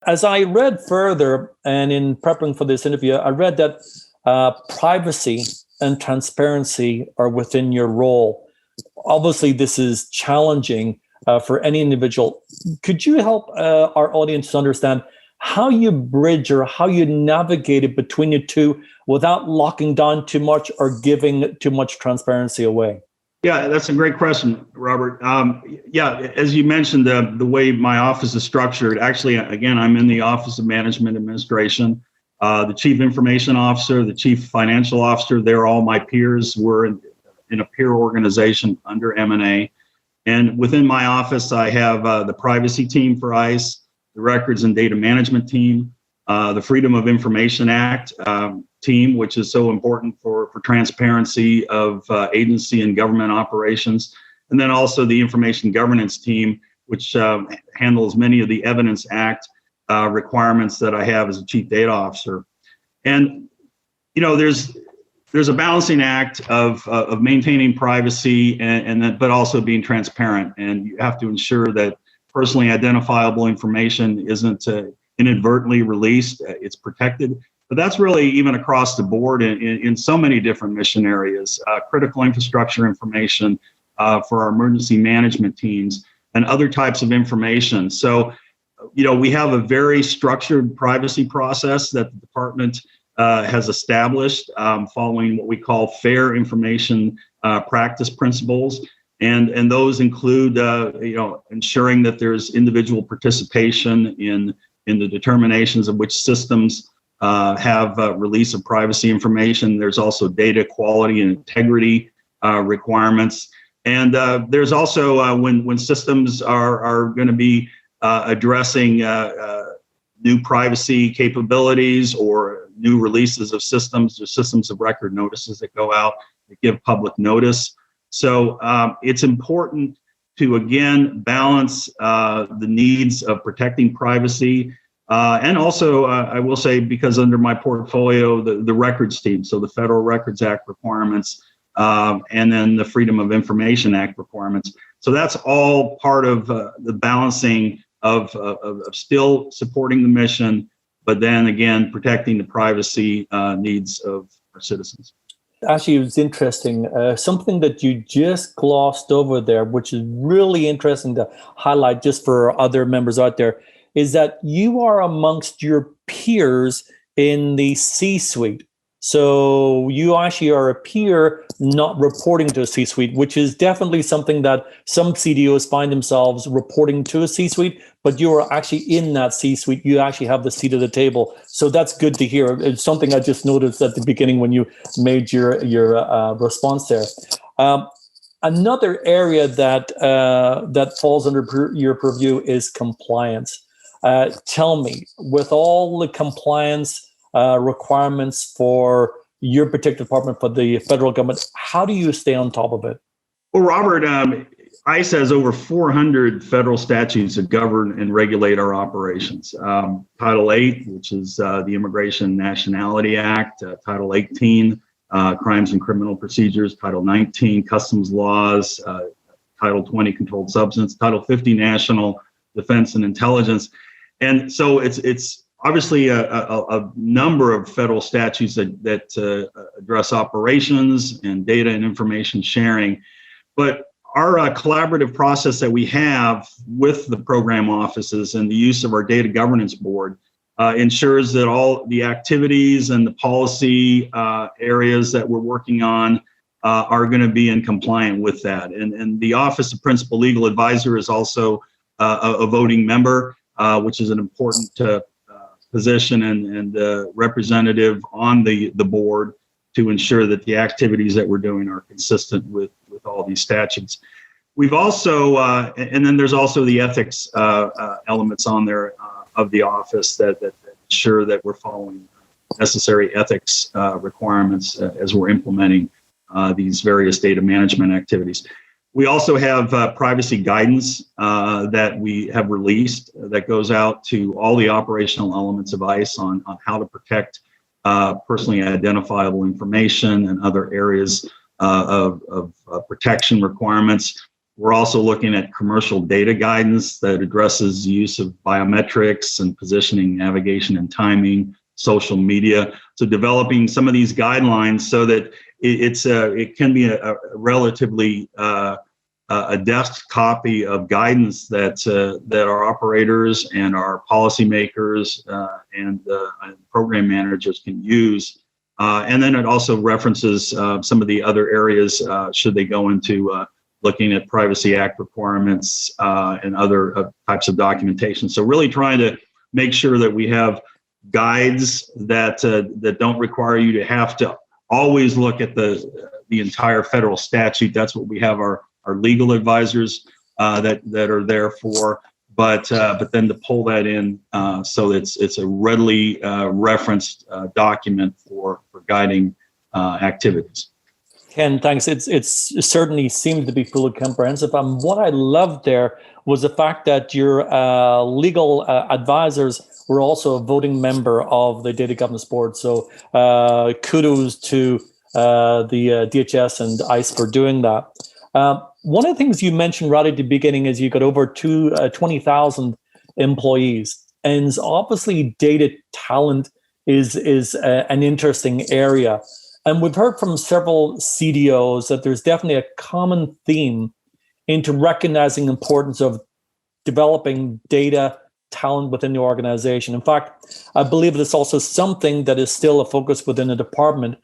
As I read further, and in preparing for this interview, I read that privacy and transparency are within your role. Obviously, this is challenging for any individual. Could you help our audience to understand how you bridge or how you navigate it between the two without locking down too much or giving too much transparency away? Yeah, that's a great question, Robert. As you mentioned, the way my office is structured, actually, again, I'm in the Office of Management Administration. The Chief Information Officer, the Chief Financial Officer, they're all my peers. We're in a peer organization under M&A. And within my office, I have the privacy team for ICE, the records and data management team, the Freedom of Information Act team, which is so important for transparency of agency and government operations. And then also the Information Governance team, which handles many of the Evidence Act requirements that I have as a Chief Data Officer. And, there's a balancing act of maintaining privacy and then, but also being transparent. And you have to ensure that personally identifiable information isn't inadvertently released, it's protected. But that's really even across the board in so many different mission areas, critical infrastructure information for our emergency management teams and other types of information. So, we have a very structured privacy process that the department has established following what we call fair information practice principles. And those include, ensuring that there's individual participation in the determinations of which systems have release of privacy information. There's also data quality and integrity requirements. And there's also when systems are going to be addressing new privacy capabilities or new releases of systems or systems of record notices that go out that give public notice. So it's important to, again, balance the needs of protecting privacy. And also, I will say, because under my portfolio, the records team, so the Federal Records Act requirements, and then the Freedom of Information Act requirements. So that's all part of the balancing of still supporting the mission, but then again, protecting the privacy needs of our citizens. Actually, it was interesting. Something that you just glossed over there, which is really interesting to highlight just for other members out there, is that you are amongst your peers in the C-suite. So you actually are a peer not reporting to a C-suite, which is definitely something that some CDOs find themselves reporting to a C-suite, but you are actually in that C-suite. You actually have the seat at the table. So that's good to hear. It's something I just noticed at the beginning when you made your response there. Another area that falls under your purview is compliance. Tell me, with all the compliance requirements for your particular department for the federal government, how do you stay on top of it? Well, Robert, ICE has over 400 federal statutes that govern and regulate our operations. Title 8, which is the Immigration and Nationality Act, Title 18, Crimes and Criminal Procedures, Title 19, Customs Laws, Title 20, Controlled Substance, Title 50, National Defense and Intelligence. And so it's obviously a number of federal statutes that address operations and data and information sharing. But our collaborative process that we have with the program offices and the use of our data governance board ensures that all the activities and the policy areas that we're working on are going to be in compliant with that. And the Office of Principal Legal Advisor is also a voting member, which is an important position and representative on the board to ensure that the activities that we're doing are consistent with all these statutes. We've also, and then there's also the ethics elements on there of the office that ensure that we're following necessary ethics requirements as we're implementing these various data management activities. We also have privacy guidance that we have released that goes out to all the operational elements of ICE on how to protect personally identifiable information and other areas of protection requirements. We're also looking at commercial data guidance that addresses the use of biometrics and positioning, navigation, and timing, social media. So developing some of these guidelines so that it can be a relatively adept copy of guidance that our operators and our policymakers and program managers can use. And then it also references some of the other areas should they go into looking at Privacy Act requirements and other types of documentation. So really trying to make sure that we have guides that don't require you to have to always look at the entire federal statute. That's what we have our legal advisors that are there for. But then to pull that in so it's a readily referenced document for guiding activities. Ken, thanks. It certainly seemed to be fully comprehensive. And what I loved there was the fact that your legal advisors were also a voting member of the Data Governance Board. So kudos to the DHS and ICE for doing that. One of the things you mentioned right at the beginning is you got over 20,000 employees, and obviously data talent is an interesting area. And we've heard from several CDOs that there's definitely a common theme into recognizing the importance of developing data talent within the organization. In fact, I believe it's also something that is still a focus within the department.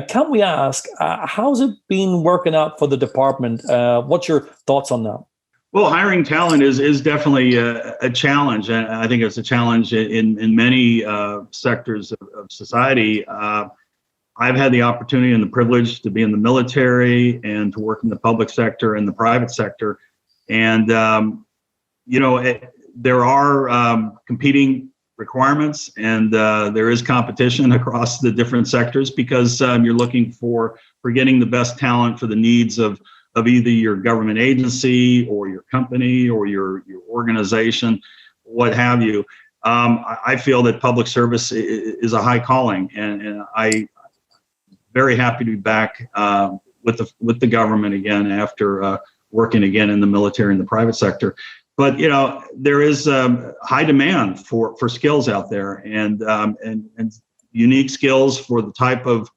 Can we ask, how's it been working out for the department? What's your thoughts on that? Well, hiring talent is definitely a challenge. And I think it's a challenge in many sectors of society. I've had the opportunity and the privilege to be in the military and to work in the public sector and the private sector. And, there are competing requirements, and there is competition across the different sectors because you're looking for getting the best talent for the needs of either your government agency or your company or your organization, what have you. I feel that public service is a high calling, and I'm very happy to be back with the government again after working again in the military and the private sector. But there is high demand for skills out there, and unique skills for the type of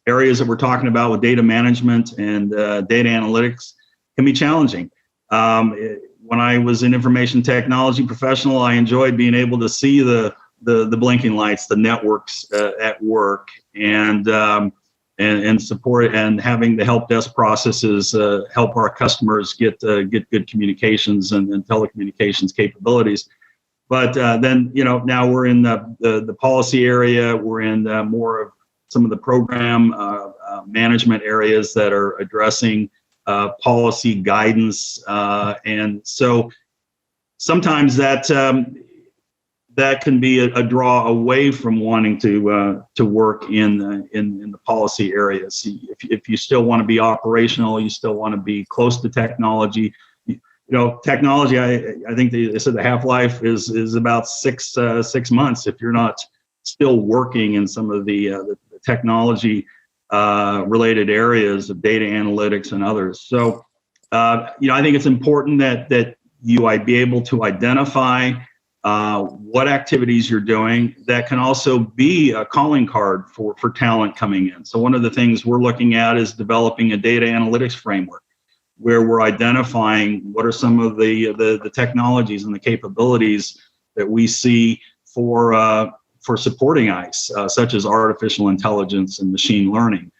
areas that we're talking about with data management and data analytics can be challenging. When I was an information technology professional, I enjoyed being able to see the blinking lights, the networks at work, and support and having the help desk processes help our customers get good communications and telecommunications capabilities. But then now we're in the policy area. We're in more of some of the program management areas that are addressing policy guidance, and so sometimes that can be a draw away from wanting to work in the policy areas. If you still want to be operational, you still want to be close to technology. Technology. I think they said the half-life is about six months. If you're not still working in some of the technology related areas of data analytics and others. So I think it's important that you be able to identify what activities you're doing that can also be a calling card for talent coming in. So one of the things we're looking at is developing a data analytics framework where we're identifying what are some of the technologies and the capabilities that we see for supporting ICE, such as artificial intelligence and machine learning.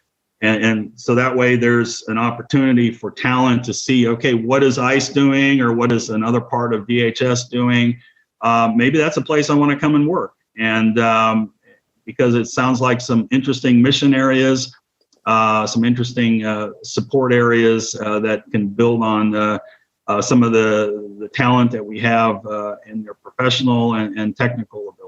And so that way there's an opportunity for talent to see, okay, what is ICE doing or what is another part of DHS doing? Maybe that's a place I want to come and work. And because it sounds like some interesting mission areas, some interesting support areas that can build on some of the talent that we have in their professional and technical ability.